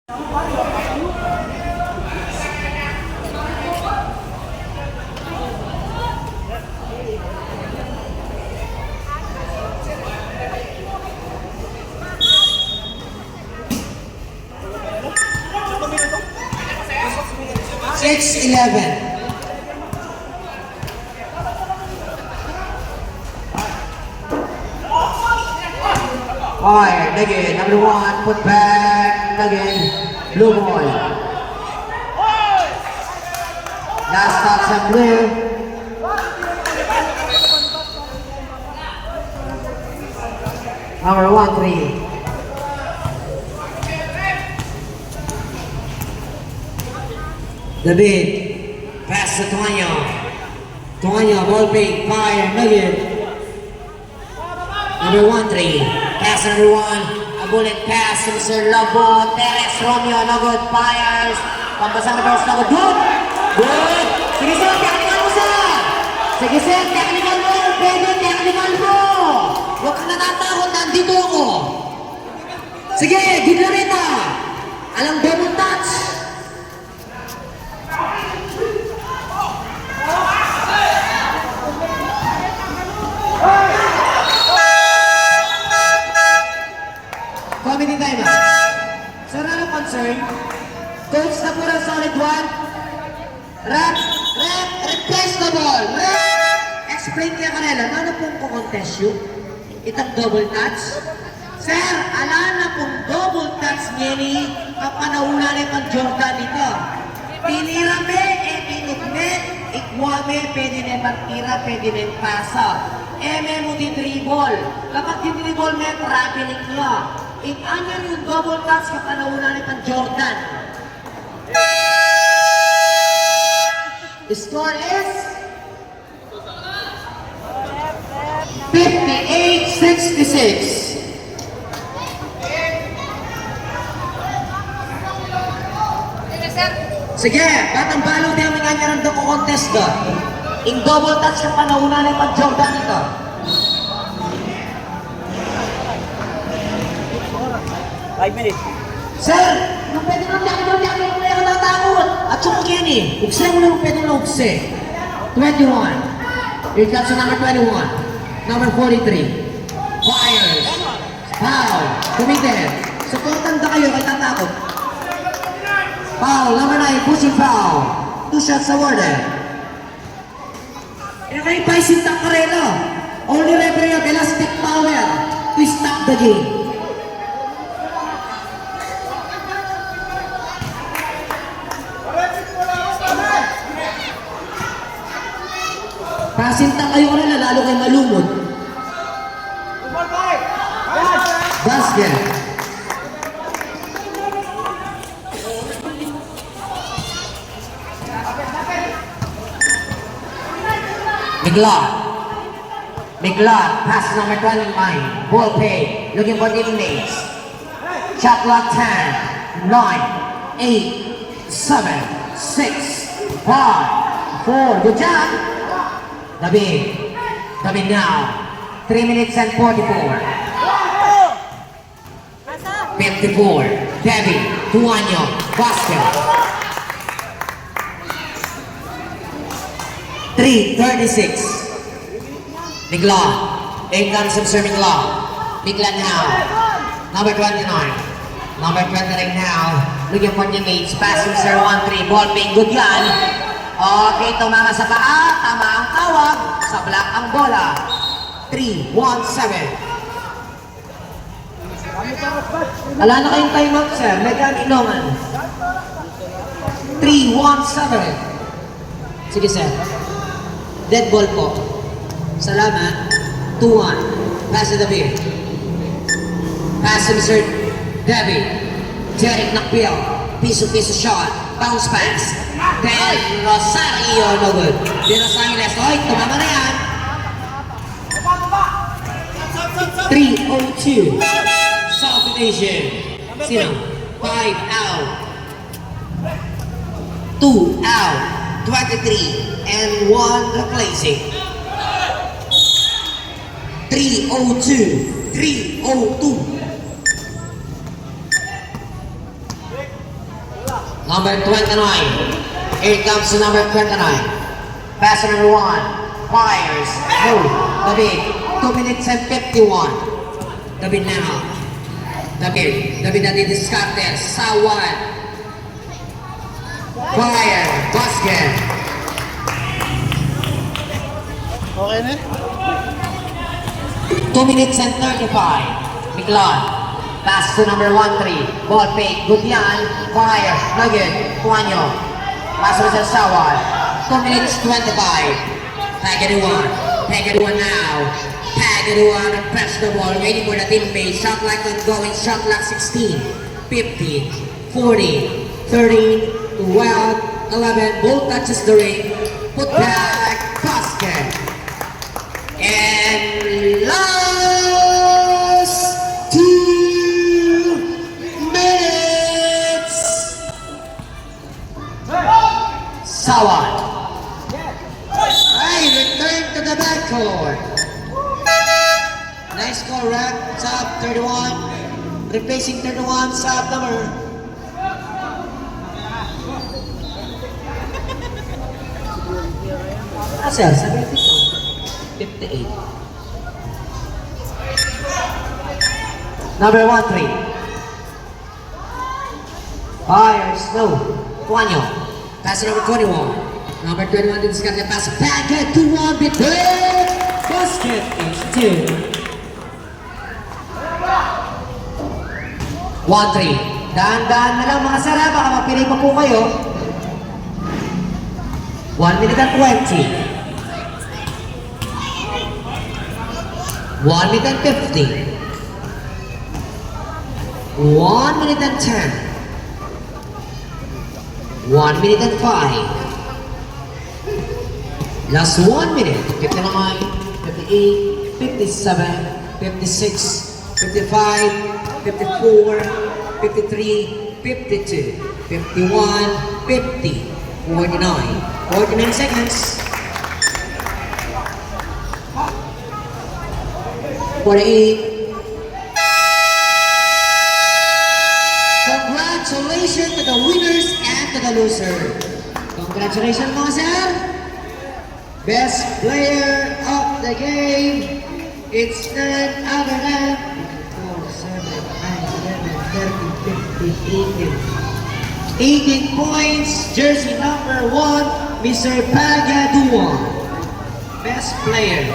6-11. Fired again, number 1, put back again, blue ball. Last touch on blue. Number 1-3. David, pass to Tonya. Tonya, ball fake, fire, nugget. Number 1-3, pass number 1, a bullet pass to Mr. Lobo, Teres Romeo, no good, fires, pampasang reverse, no good, good, good, sige sir, technical mo sir, sige sir, technical mo, pwede, technical mo, huwag ka natatakot, nandito ako, sige, give na rin na, alam double touch, comedy time. Sir, ano concern? Coach na pura solid 1. Rep, replace the ball. Rep! Explain kaya kanila, ano pong kukontest yun? Itang double touch? Sir, ala na pong double touch nini kapanaula ni pang Jordan ito. Pinirame, pinukme, ikwame, pwede na pagtira, pwede na pasa. Mo di dribble. Kapag di dribble, may traveling nyo. It-anyan yung double touch kapanauna ni pang Jordan. The score is 58-66. Sige, batang balo di aming anyaran do ko contest do. In double touch kapanauna ni pang Jordan ito. Sir, nung pwede nang nakikita ko na yung natakot. At sumuk yan eh. Ukse mo nung pwede nang ukse. 21. Here comes to number 21. Number 43. Fires. Foul. Committed. Supportan na kayo kay tatakot. Foul. Number 9. Pushing foul. 2 shots awarded. And kay Paisin Tacarelo. Only referee of elastic power to stop the game. Pasinta kayo kanila, lalo kayo malumod. Basket. Miglot, pass number 29. Ball pay, looking for teammates. Shot clock 10, 9, 8, 7, 6, 5, 4. Good job. David now. 3 minutes and 44. 54. David, Tuanyo, basket. 3:36. Migla. 8 guns of Sir Migla. Migla now. Number 29. Number 29 now. Looking for the mates. Passing Sir 1-3. Ball being good yan. Okay, tumama sa paa, tama ang tawag, sa black ang bola. 3-1-7. Wala na kayong time out, sir. Megan Inongan. 3-1-7. Sige, sir. Dead ball po. Salamat. 2-1. Pass to the beer. Pass to Mr. David. Derek Nakpil. Piso-piso shot. Bounce pass. Del Rosario, no good. Del Rosario, oy, tumama na yan. 3:02. South Asian. Sino? 5 out. 2 out. 23 and 1 replacing. 3:02. 3:02. Number 29. Here comes the number 29. Pass number 1. Fires. No. David. 2 minutes and 51. David now. David na didiskarte. Sawan. Fire. Basket. Okay na? 2 minutes and 35. Miklon. Pass to number 1-3. Ball fake. Gutian. Fire. Nugget. Tuanyo. Pass to Mr. Sawan. 2 minutes 25. Pagaduan. Pagaduan now. Pagaduan and press the ball. Waiting for the teammate. Shot clock ongoing. Shot clock 16. 15. 40. 13. 12. 11. Ball touches the ring. Put back. Basket. And last 2 minutes. Sawan. Right, return to the backcourt. Nice score, Rack. Sub 31. Replacing 31, sub number. Sir, 58. Number 1-3. Fires, no. Tuanyo. Pass number 21. Number 21 didn't get the pass back at 2-1 between. Basket is 2. 1-3. Dahan-dahan na lang mga sara, baka mapili pa po kayo. 1 minute and 20. 1 minute and 50. 1 minute and 10. 1 minute and 5. Last 1 minute. 59, 58, 57, 56, 55, 54, 53, 52, 51, 50, 49. 49 seconds. 48. Congratulations to the winners and to the loser. Congratulations mga sir. Best player of the game. It's none other than 4, 7, 9, 11, 13, 15, 18. 18 points. Jersey number 1, Mr. Pagaduan. Best player.